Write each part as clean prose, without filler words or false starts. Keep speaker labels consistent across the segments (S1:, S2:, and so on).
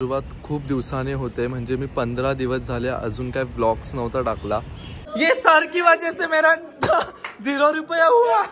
S1: सुरुवात खूप दिवसाने होते, म्हणजे मी 15 दिवस झाले अजून काय ब्लॉग्स नव्हता टाकला। ये सर की वजह से मेरा 0 रुपया हुआ।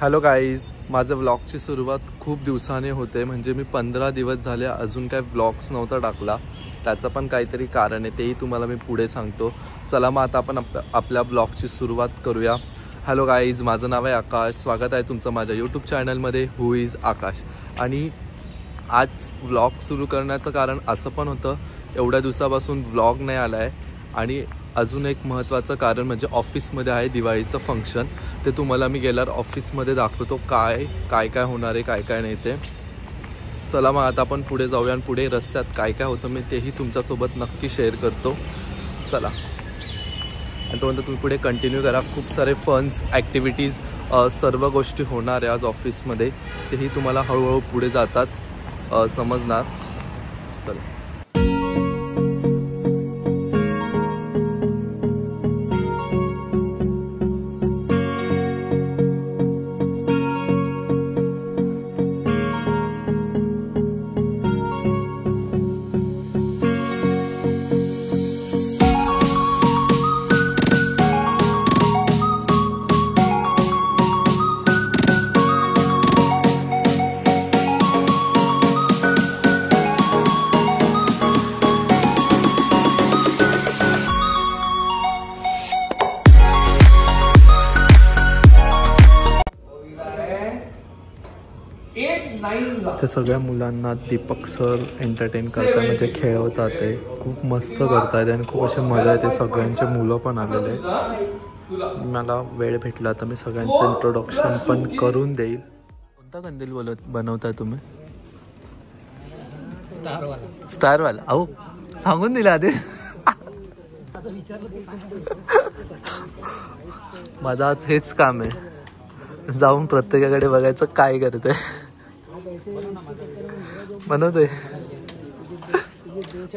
S1: हॅलो गाईज, माझं व्लॉगची सुरुवात खूप दिवसाने होते, म्हणजे मी 15 दिवस झाले अजून काय व्लॉग्स नव्हता टाकला। त्याचं पण काहीतरी कारण आहे, तेही तुम्हाला मी पुढे सांगतो। चला मग आता आपण आपल्या ब्लॉगची सुरुवात करूया। हॅलो गाईज, माझं नाव आहे आकाश, स्वागत आहे तुमचं माझ्या यूट्यूब चॅनलमध्ये हू इज आकाश। आणि आज व्लॉग सुरू करण्याचं कारण असं पण होतं, एवढ्या दिवसापासून व्लॉग नाही आला आहे। आणि अजून एक महत्त्वाचं कारण म्हणजे ऑफिसमध्ये आहे दिवाळीचं फंक्शन, ते तुम्हाला मी गेल्यावर ऑफिसमध्ये दाखवतो काय काय होणार आहे, काय काय नाही ते। चला मग आता आपण पुढे जाऊया आणि पुढे रस्त्यात काय काय होतं मी तेही तुमच्यासोबत नक्की शेअर करतो। चला, आणि तोपर्यंत तुम्ही पुढे कंटिन्यू करा। खूप सारे फन्स, ॲक्टिव्हिटीज, सर्व गोष्टी होणार आहे आज ऑफिसमध्ये, तेही तुम्हाला हळूहळू पुढे जाताच समजणार। चला, ते सगळ्या मुलांना दीपक सर एंटरटेन करतात, म्हणजे खेळवतात, ते खूप मस्त करतात आणि खूप अशी मजा येते। सगळ्यांचे मुलं पण आलेले। मला वेळ भेटला तर मी सगळ्यांचं इंट्रोडक्शन पण करून देईल। कोणता कंदील बनवताय तुम्ही? स्टारवाला। अहो, सांगून दिला आधी। माझं आज हेच काम आहे, जाऊन प्रत्येकाकडे बघायचं काय करते, बनवतोय।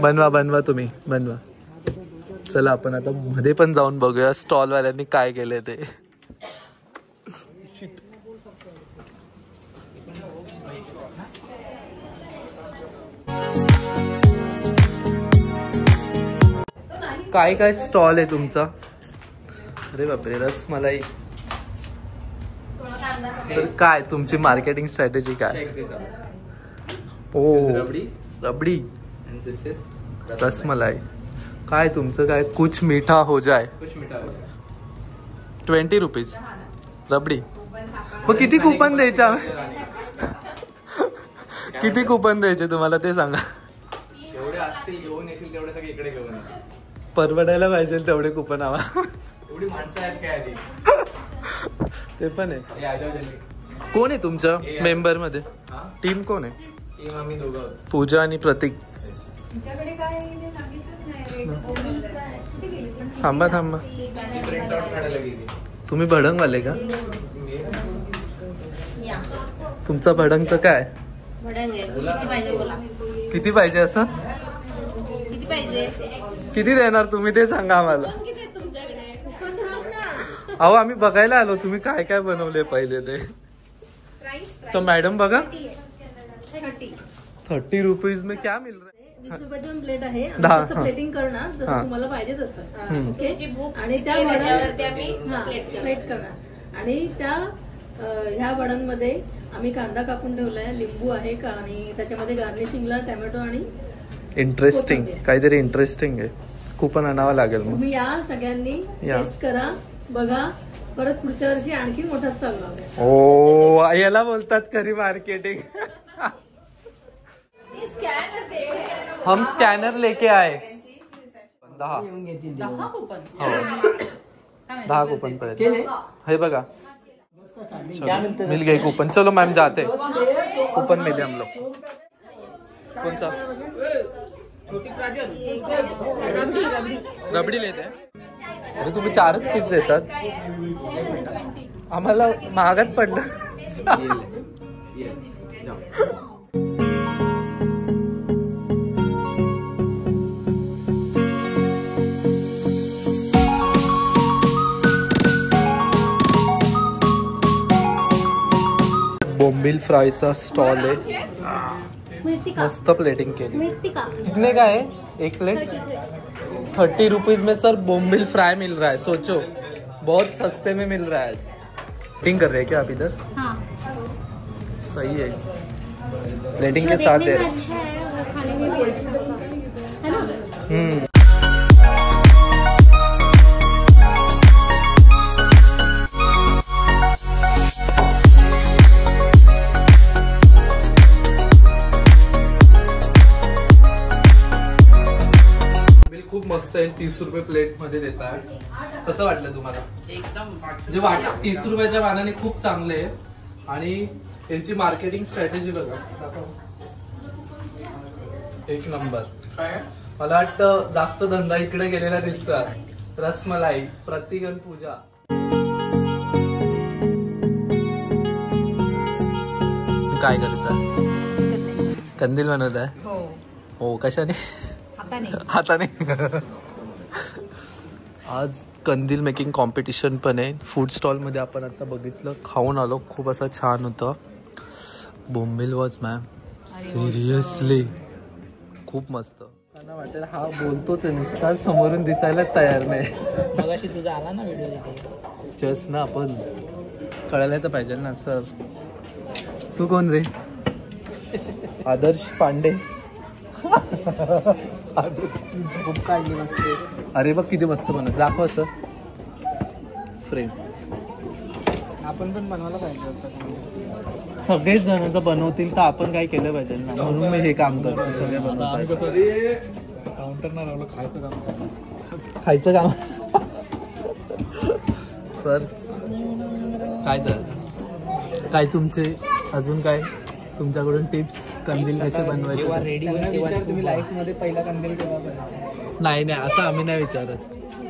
S1: बनवा तुम्ही बनवा। चला आपण आता मध्ये पण जाऊन बघूया स्टॉलवाल्यांनी काय केले ते। काय काय स्टॉल आहे तुमचा? अरे बापरे, रसमलाई। तर काय तुमची मार्केटिंग स्ट्रॅटेजी काय? ओ, रबडी, रसमलाई। काय तुमचं काय? कुछ मीठा हो जाए। 20 रुपीज रबडी। मग किती कुपन द्यायचा? किती कुपन द्यायचे तुम्हाला ते सांगा।
S2: जेवढे असतील घेऊन येशील तेवढे सगळे इकडे घेऊन ये।
S1: परवडायला पाहिजे तेवढे कुपन आम्हाला।
S2: एवढी माणसं आहेत काय आधी?
S1: ते पण आहे। कोण आहे तुमच्या मेंबर मध्ये? टीम कोण आहे?
S2: टीम आम्ही दोघं आहोत,
S1: पूजा आणि प्रतीक। थांबा तुम्ही भडंगवाले का? तुमचं भडंगचं काय? किती पाहिजे असं? किती देणार तुम्ही ते सांगा आम्हाला। अहो, आम्ही बघायला आलो, तुम्ही काय काय बनवले पहिले ते। तो मैडम बघा, 30 रुपीज में क्या मिल रहा है?
S3: 20 रुपयाची प्लेट आहे, प्लेटिंग करणार जसं तुम्हाला पाहिजे तसं। ओके, आणि त्या प्लेट करणार। आणि त्या ह्या वडांमध्ये आम्ही कांदा कापून ठेवलाय, लिंबू आहे का, आणि त्याच्यामध्ये गार्निशिंगला टोमॅटो आणि
S1: इंटरेस्टिंग काहीतरी इंटरेस्टिंग आहे। कुपन आणावं लागेल मग।
S3: तुम्ही या सगळ्यांनी टेस्ट करा, बघा, परत पुढच्या वर्षी आणखी मोठा स्टॉल लावूया।
S1: ओ, याला बोलतात खरी मार्केटिंग। हम स्कॅनर लेके आए। 10 कुपन पहले है बघा, मिल गए कूपन। चलो मैम जाते, कूपन मिले हम लोग। कौन सा? रबडी लेते हैं। अरे तुम्ही 4च पीस देतात, आम्हाला महागात पडलं। बोंबील फ्रायचा स्टॉल आहे. मस्त प्लेटिंग केली. कितने का है एक प्लेट? 30 रुपीज में सर बोम्बिल फ्राई मिल रहा है. सोचो बहुत सस्ते में मिल रहा है. प्लेटिंग कर रहे हैं क्या आप इधर?
S4: हाँ.
S1: सही है. प्लेटिंग के साथ है.
S4: अच्छा है और खाने में भी अच्छा है ना.
S1: खूप मस्त आहे. 30 रुपये प्लेट मध्ये देतात. कसं वाटलं तुम्हाला?
S5: एकदम
S1: जे वाटत 30 रुपयाच्या मानाने खूप चांगले आहे. आणि त्यांची मार्केटिंग स्ट्रॅटेजी बघा, एक नंबर. मला वाटतं जास्त धंदा इकडे गेलेला दिसतात. रसमलाई, प्रतिगण पूजा. काय करताय? कंदील बनवताय? हो. कशाने? हाताने. आज कंदील मेकिंग कॉम्पिटिशन पण आहे. फूड स्टॉल मध्ये आपण आता बघितलं, खाऊन आलो. खूप असं छान होतं. बोंबील वॉज मॅम सिरियसली खूप मस्त. त्यांना वाटेल हा बोलतोच आहे नुसता, समोरून दिसायला तयार नाही.
S5: मगाशी तुझा आला ना व्हिडिओ तिथे.
S1: जस्ट ना आपण कळायला तर पाहिजे ना सर. तू कोण रे? आदर्श पांडे.
S5: खूप काळजी नसते.
S1: अरे बघ किती मस्त बनवत. दाखव सर फ्रेम.
S5: आपण पण बनवायला पाहिजे होतं.
S1: सगळेच जण जर बनवतील तर आपण काय केलं पाहिजे ना, म्हणून मी हे काम करतो. सगळे बनवतात.
S2: काउंटर ना लावलं, खायचं काम.
S1: खायचं काम. सर काय सर काय तुमचे अजून काय तुमच्याकडून टिप्स कंदील कसे बनवायचे?
S5: रेडी होईल तुम्ही लाईफ मध्ये पहिला कंदील केव्हा बनवला?
S1: नाही असं आम्ही नाही विचारत.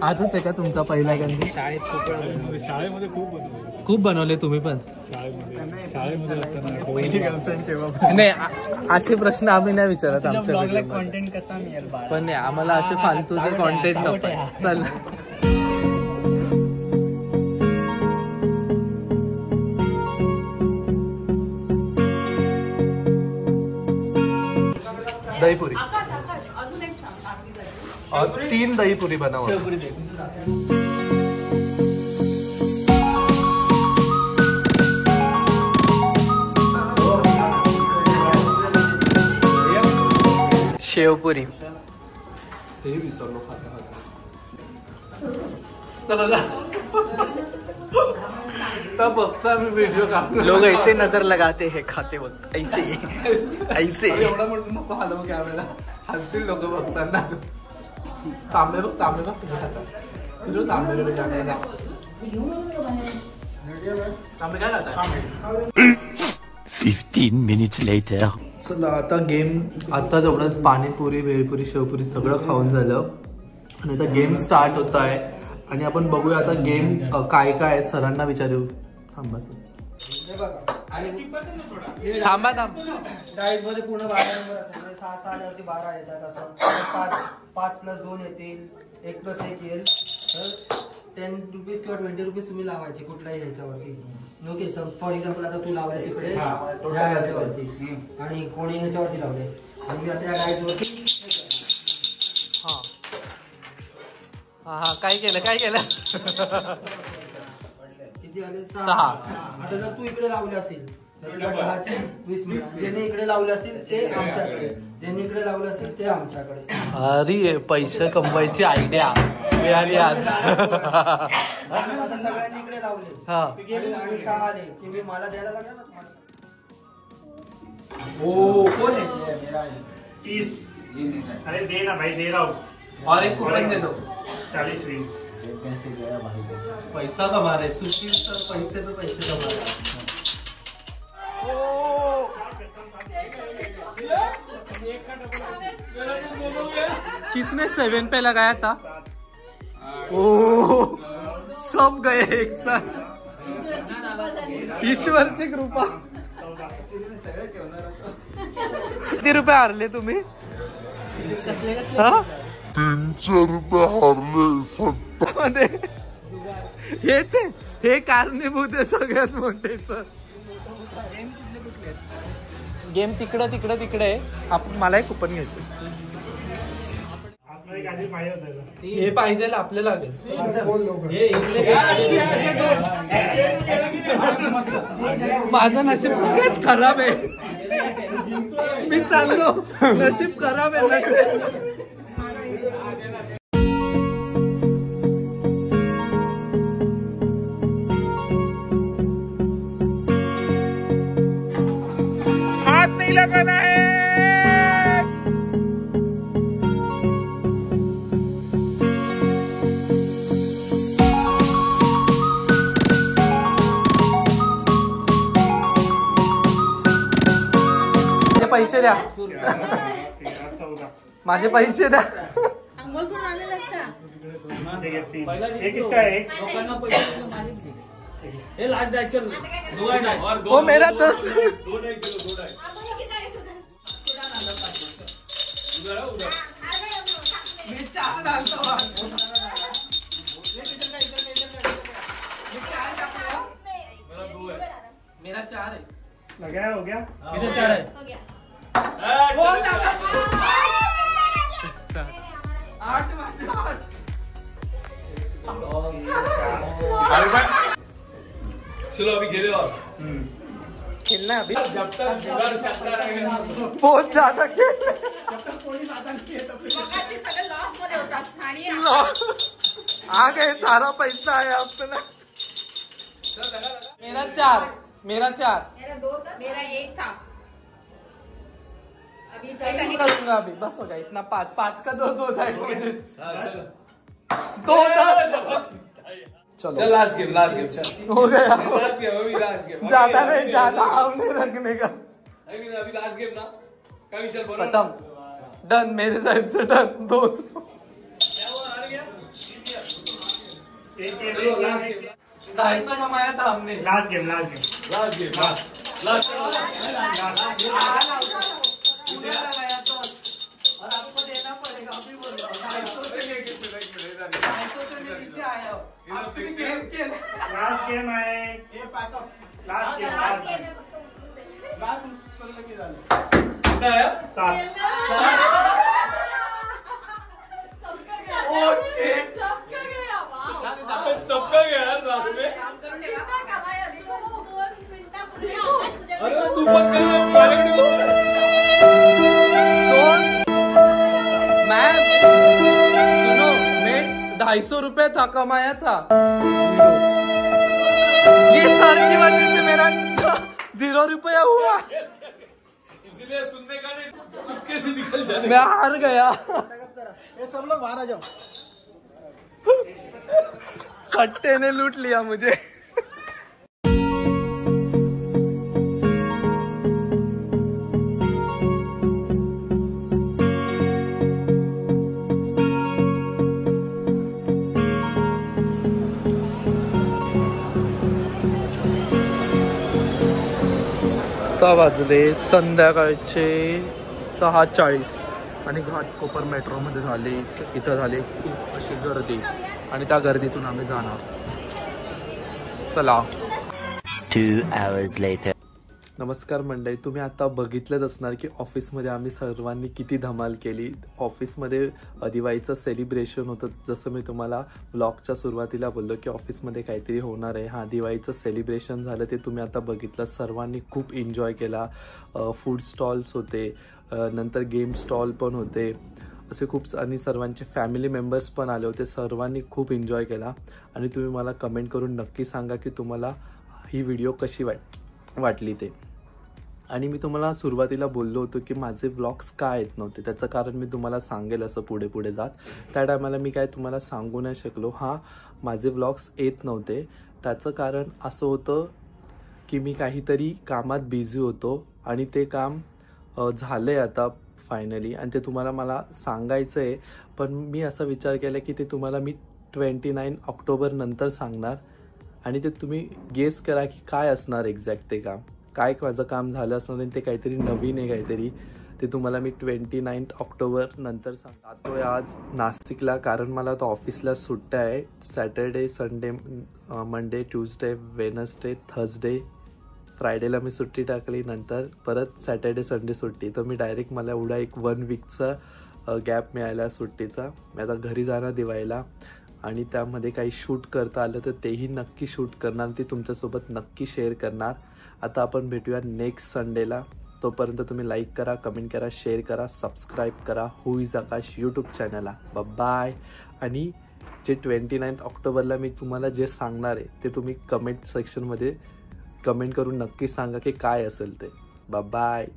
S1: आजच आहे का तुमचा पहिला कंदील?
S5: शाळेत खूप
S2: शाळेमध्ये खूप बनवले.
S1: खूप बनवले तुम्ही पण?
S2: शाळेमध्ये असताना
S1: पहिली गर्लफ्रेंड केव्हा? नाही असे प्रश्न आम्ही नाही विचारत आमच्या व्हिडिओमध्ये.
S5: कॉन्टेंट कसा मिळेल
S1: पण नाही आम्हाला असे फालतूचे कॉन्टेंट नको. चल दहीपुरी. 3 दहीपुरी बनाओ.
S5: शेवपुरी.
S1: हे विसरलो खाता. तब बघता मी व्हिडिओ काढतो.
S5: लोग ऐसे नजर लगाते हैं खाते वक्त. ऐसे ऐसे.
S1: एवढा म्हणून नको हलवू कॅमेरा. हसतील लोक बघताना. तांबे बघ तांबे तुझं तांबेकडे जाण्याला. तांबे काय खातात?
S6: 15 minutes later.
S1: चला आता गेम. आता जेवढं पाणीपुरी भेळपुरी शेवपुरी सगळं खाऊन झालं आणि आता गेम स्टार्ट होत आहे. आणि आपण बघूया आता गेम काय काय आहे. सरांना विचारू. थांबा
S5: थांबा.
S4: डाएट मध्ये पूर्ण 12 नंबर असतात. 6 आल्यावरती 12 येतात. असं 5 + 2 येतील. 1 + 1 येईल. तर 10 रुपीज किंवा 20 रुपीज तुम्ही लावायचे कुठल्याही ह्याच्यावरती. ओके. फॉर एक्झाम्पल आता तू लावलेस इकडे ह्या ह्याच्यावरती आणि कोणी ह्याच्यावरती लावले आणि मी आता या डाएट वरती.
S1: हा काय केलं
S4: किती आले? 6. आता जर तू इकडे लावले असेल तर 10चे 20 मिनिट. ज्याने इकडे लावले असतील ते आमच्याकडे, ज्यांनी इकडे लावले असतील ते आमच्याकडे.
S1: अरे पैसे कमवायची आयडिया मिळाली आज.
S4: आता सगळ्यांनी इकडे लावले
S1: हा
S4: आणि 6 आले की मी मला द्यायला लागला ना तुम्हाला.
S5: कोण आहे?
S7: 30. अरे दे ना भाई, दे रहा हूँ.
S1: और एक कूपन दे दो.
S7: 40 भी.
S1: पैसा कमा रहे. सुशील सर पैसे पे पैसे कमा रहे. किसने 7 पे लगाया था? ओ सब गए एक साथ. ईश्वरची कृपा. किती रुपये हारले तुम्ही?
S6: 300 रुपये हारले.
S1: हे कारणीभूत आहे सगळ्यात मोठे. सर गेम तिकडे आपण मला एक कुपन घ्यायचं.
S7: आतमध्ये काहीतरी पाहिजे होतं का?
S1: हे पाहिजे आपल्याला लागेल. माझं नशीब सगळ्यात खराब आहे. मी चाललो, नशीब खराब आहे. नशीब
S7: हाथ नहीं लगाना है.
S1: पैसे द्या. माझे पैसे द्या.
S3: अंघोळ करून आलेलास का?
S7: एक इसका है, एक
S1: वो मेरा दोस्त. मेरा 4 है.
S7: लगाया हो गया.
S1: किधर 4 है?
S3: हो गया.
S1: 8.
S2: चलो अभी खेले और
S1: खेलना है अभी.
S2: जब तक जुगाड़ चलता रहेगा
S1: बहुत ज्यादा खेल. आ गए, सारा पैसा है अपना. मेरा 4.
S3: मेरा 2 था. मेरा 1 था. अभी
S1: करूंगा अभी. बस हो गया इतना. 5 का 2 जाएगा मुझे.
S2: चलो
S1: 2
S2: चल लास्ट गेम चल
S1: हो गया.
S2: लास्ट गेम अभी लास्ट गेम
S1: ज्यादा नहीं, ज्यादा हमने रखने का.
S2: अभी लास्ट गेम ना का विषय बोलो.
S1: खत्म. डन मेरे साइड से डन. 200.
S2: चलो लास्ट गेम
S1: 250 कमाया था हमने.
S7: लास्ट गेम
S1: और आपको देना पड़ेगा. अभी बोल रहा हूँ 250 से नीचे आया हो. आपने गेम खेला.
S7: लास्ट गेम आहे. लास्ट गेम
S2: कितना आया
S7: 7.
S2: सबका गया यार लास्ट में. अरे तू पण माझ्याकडे
S1: मैं सुनो, मैं 250 रुपए था कमाया था. ये सर की वजह से मेरा 0 रुपया हुआ.
S2: इसलिए सुनने का नहीं, चुपके से निकल जाने.
S1: मैं हार गया.
S4: ये सब लोग बाहर आ जाओ.
S1: सट्टे ने लूट लिया मुझे. आता वाजले संध्याकाळचे 6:40 आणि घाटकोपर मेट्रोमध्ये झाली. इथं झाली खूप अशी गर्दी आणि त्या गर्दीतून आम्ही जाणार. चला.
S6: 2 hours later.
S1: नमस्कार मंडळी, तुम्ही आता बघितलंच असणार की ऑफिसमध्ये आम्ही सर्वांनी किती धमाल केली. ऑफिसमध्ये दिवाळीचं सेलिब्रेशन होतं. जसं मी तुम्हाला ब्लॉगच्या सुरुवातीला बोललो की ऑफिसमध्ये काहीतरी होणार आहे. हां, दिवाळीचं सेलिब्रेशन झालं, ते तुम्ही आता बघितलं. सर्वांनी खूप एन्जॉय केला. फूड स्टॉल्स होते, नंतर गेम स्टॉल पण होते, असे खूप. आणि सर्वांचे फॅमिली मेंबर्स पण आले होते. सर्वांनी खूप एन्जॉय केला. आणि तुम्ही मला कमेंट करून नक्की सांगा की तुम्हाला ही व्हिडिओ कशी वाटली ते. आणि मी तुम्हाला सुरुवातीला बोललो होतो की माझे व्लॉग्स का येत नव्हते, त्याचं कारण मी तुम्हाला सांगेल असं पुढे पुढे जात. त्या टायमाला मी काय तुम्हाला सांगू नाही शकलो. हां, माझे व्लॉग्स येत नव्हते त्याचं कारण असं होतं की मी काहीतरी कामात बिझी होतो आणि ते काम झालं आहे आता फायनली, आणि ते तुम्हाला मला सांगायचं आहे. पण मी असा विचार केला की ते तुम्हाला मी 29 ऑक्टोबर नंतर सांगणार. आणि ते तुम्ही गेस करा की काय असणार एक्झॅक्ट ते काम, काय माझं काम झालं असणार. आणि ते काहीतरी नवीन आहे काहीतरी, ते तुम्हाला मी 29 ऑक्टोबर नंतर सांगतो. आज नाशिकला, कारण मला आता ऑफिसला सुट्ट्या आहे. Saturday, Sunday, Monday, Tuesday, Wednesday, Thursday, फ्रायडेला मी सुट्टी टाकली, नंतर परत सॅटर्डे संडे सुट्टी. तर मी डायरेक्ट मला एवढा एक 1 वीकचा गॅप मिळाला सुट्टीचा. मी आता घरी जाणार दिवाळीला आणि त्यामध्ये काही शूट करता आलं तर तेही नक्की शूट करणार, ते तुमच्यासोबत नक्की शेअर करणार. आता आपण भेटूया नेक्स्ट संडेला. तोपर्यंत तुम्ही लाईक करा, कमेंट करा, शेअर करा, सबस्क्राईब करा हू इज आकाश यूट्यूब चॅनलला. बाय. आणि जे 29 ऑक्टोबरला मी तुम्हाला जे सांगणार आहे ते तुम्ही कमेंट सेक्शनमध्ये कमेंट करून नक्की सांगा की काय असेल ते. बाय.